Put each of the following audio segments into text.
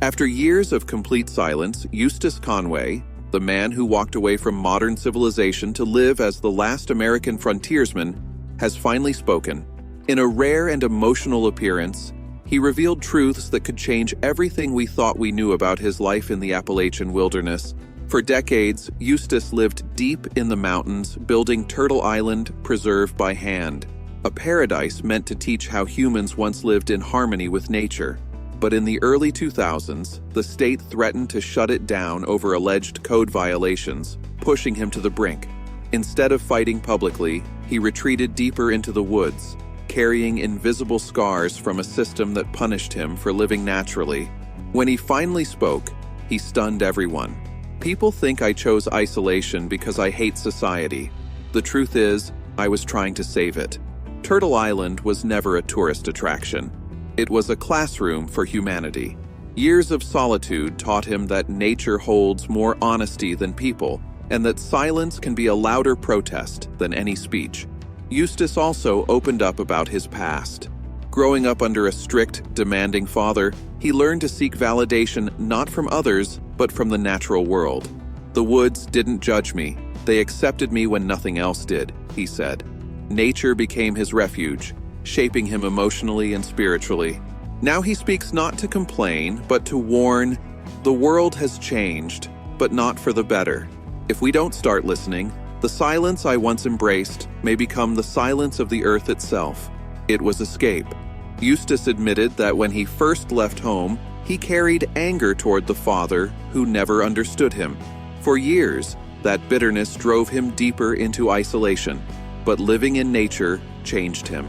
After years of complete silence, Eustace Conway, the man who walked away from modern civilization to live as the last American frontiersman, has finally spoken. In a rare and emotional appearance, he revealed truths that could change everything we thought we knew about his life in the Appalachian wilderness. For decades, Eustace lived deep in the mountains, building Turtle Island preserve by hand, a paradise meant to teach how humans once lived in harmony with nature. But in the early 2000s, the state threatened to shut it down over alleged code violations, pushing him to the brink. Instead of fighting publicly, he retreated deeper into the woods, carrying invisible scars from a system that punished him for living naturally. When he finally spoke, he stunned everyone. "People think I chose isolation because I hate society. The truth is, I was trying to save it." Turtle Island was never a tourist attraction. It was a classroom for humanity. Years of solitude taught him that nature holds more honesty than people, and that silence can be a louder protest than any speech. Eustace also opened up about his past. Growing up under a strict, demanding father, he learned to seek validation not from others, but from the natural world. "The woods didn't judge me. They accepted me when nothing else did," he said. Nature became his refuge, shaping him emotionally and spiritually. Now he speaks not to complain, but to warn, "The world has changed, but not for the better. If we don't start listening, the silence I once embraced may become the silence of the earth itself." It was escape. Eustace admitted that when he first left home, he carried anger toward the father who never understood him. For years, that bitterness drove him deeper into isolation, but living in nature changed him.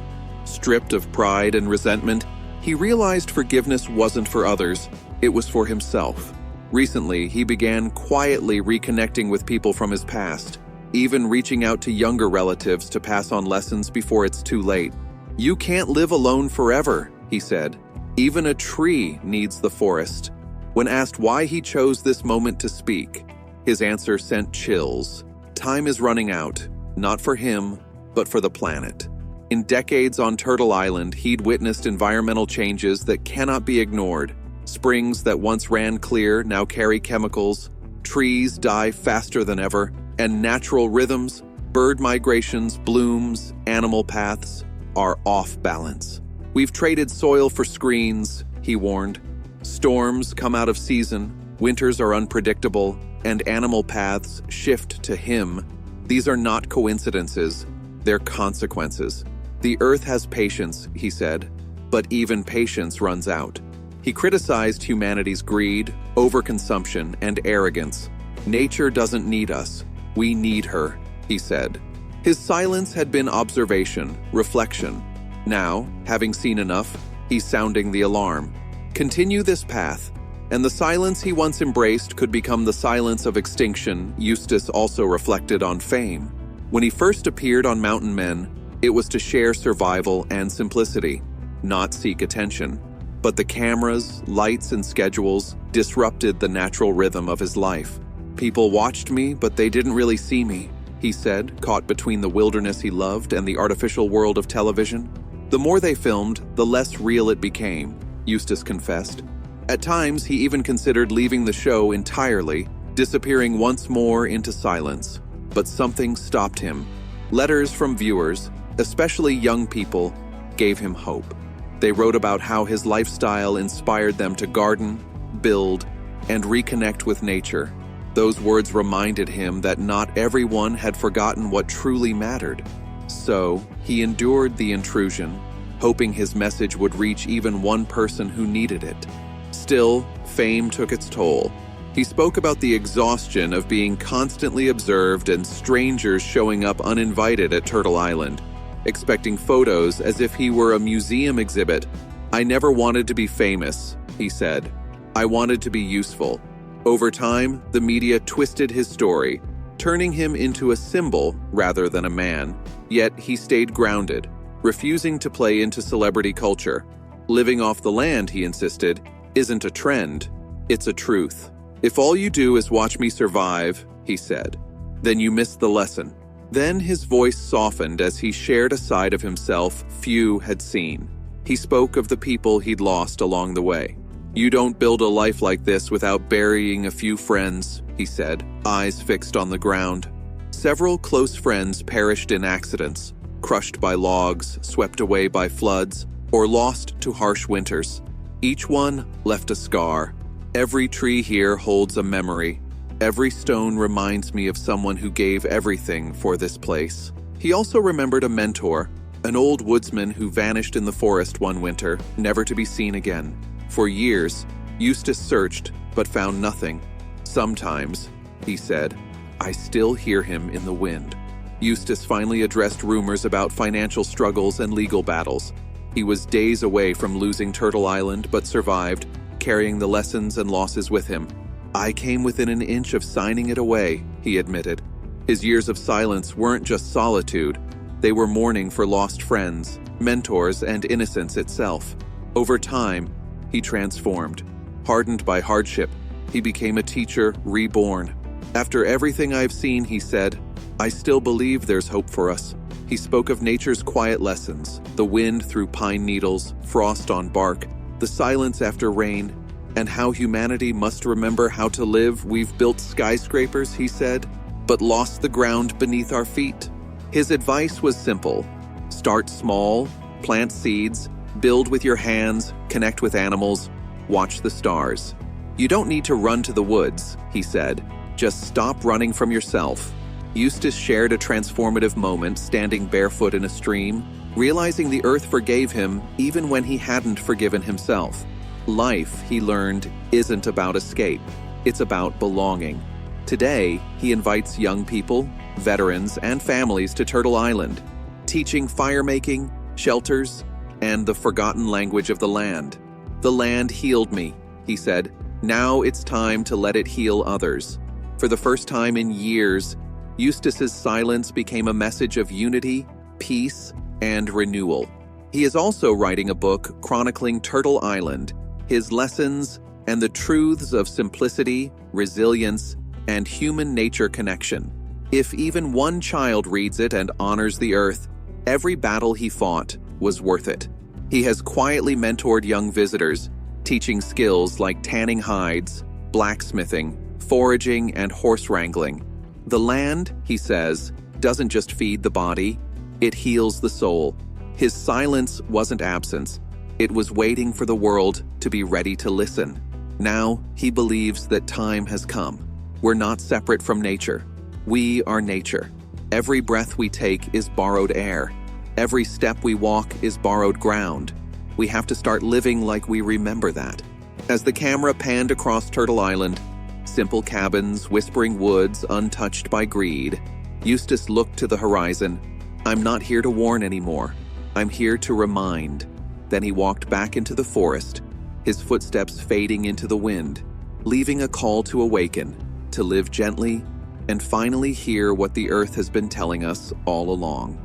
Stripped of pride and resentment, he realized forgiveness wasn't for others, it was for himself. Recently, he began quietly reconnecting with people from his past, even reaching out to younger relatives to pass on lessons before it's too late. "You can't live alone forever," he said. "Even a tree needs the forest." When asked why he chose this moment to speak, his answer sent chills. Time is running out, not for him, but for the planet. In decades on Turtle Island, he'd witnessed environmental changes that cannot be ignored. Springs that once ran clear now carry chemicals, trees die faster than ever, and natural rhythms, bird migrations, blooms, animal paths, are off balance. "We've traded soil for screens," he warned. "Storms come out of season, winters are unpredictable, and animal paths shift to him. These are not coincidences, they're consequences. The earth has patience," he said, "but even patience runs out." He criticized humanity's greed, overconsumption, and arrogance. "Nature doesn't need us, we need her," he said. His silence had been observation, reflection. Now, having seen enough, he's sounding the alarm. Continue this path, and the silence he once embraced could become the silence of extinction. Eustace also reflected on fame. When he first appeared on Mountain Men, it was to share survival and simplicity, not seek attention. But the cameras, lights, and schedules disrupted the natural rhythm of his life. "People watched me, but they didn't really see me," he said, caught between the wilderness he loved and the artificial world of television. "The more they filmed, the less real it became," Eustace confessed. At times, he even considered leaving the show entirely, disappearing once more into silence. But something stopped him. Letters from viewers, especially young people, gave him hope. They wrote about how his lifestyle inspired them to garden, build, and reconnect with nature. Those words reminded him that not everyone had forgotten what truly mattered. So, he endured the intrusion, hoping his message would reach even one person who needed it. Still, fame took its toll. He spoke about the exhaustion of being constantly observed and strangers showing up uninvited at Turtle Island, expecting photos as if he were a museum exhibit. "I never wanted to be famous," he said. "I wanted to be useful." Over time, the media twisted his story, turning him into a symbol rather than a man. Yet he stayed grounded, refusing to play into celebrity culture. Living off the land, he insisted, isn't a trend, it's a truth. "If all you do is watch me survive," he said, "then you miss the lesson." Then his voice softened as he shared a side of himself few had seen. He spoke of the people he'd lost along the way. "You don't build a life like this without burying a few friends," he said, eyes fixed on the ground. Several close friends perished in accidents, crushed by logs, swept away by floods, or lost to harsh winters. Each one left a scar. Every tree here holds a memory. Every stone reminds me of someone who gave everything for this place. He also remembered a mentor, an old woodsman who vanished in the forest one winter, never to be seen again. For years, Eustace searched, but found nothing. "Sometimes," he said, "I still hear him in the wind." Eustace finally addressed rumors about financial struggles and legal battles. He was days away from losing Turtle Island, but survived, carrying the lessons and losses with him. "I came within an inch of signing it away," he admitted. His years of silence weren't just solitude. They were mourning for lost friends, mentors, and innocence itself. Over time, he transformed. Hardened by hardship, he became a teacher reborn. "After everything I've seen," he said, "I still believe there's hope for us." He spoke of nature's quiet lessons, the wind through pine needles, frost on bark, the silence after rain, and how humanity must remember how to live. "We've built skyscrapers," he said, "but lost the ground beneath our feet." His advice was simple. Start small, plant seeds, build with your hands, connect with animals, watch the stars. "You don't need to run to the woods," he said. "Just stop running from yourself." Eustace shared a transformative moment standing barefoot in a stream, realizing the earth forgave him even when he hadn't forgiven himself. Life, he learned, isn't about escape. It's about belonging. Today, he invites young people, veterans, and families to Turtle Island, teaching firemaking, shelters, and the forgotten language of the land. "The land healed me," he said. "Now it's time to let it heal others." For the first time in years, Eustace's silence became a message of unity, peace, and renewal. He is also writing a book chronicling Turtle Island, his lessons, and the truths of simplicity, resilience, and human nature connection. If even one child reads it and honors the earth, every battle he fought was worth it. He has quietly mentored young visitors, teaching skills like tanning hides, blacksmithing, foraging, and horse wrangling. "The land," he says, "doesn't just feed the body, it heals the soul." His silence wasn't absence. It was waiting for the world to be ready to listen. Now, he believes that time has come. We're not separate from nature. We are nature. Every breath we take is borrowed air. Every step we walk is borrowed ground. We have to start living like we remember that. As the camera panned across Turtle Island, simple cabins, whispering woods, untouched by greed, Eustace looked to the horizon. "I'm not here to warn anymore. I'm here to remind." Then he walked back into the forest, his footsteps fading into the wind, leaving a call to awaken, to live gently, and finally hear what the earth has been telling us all along.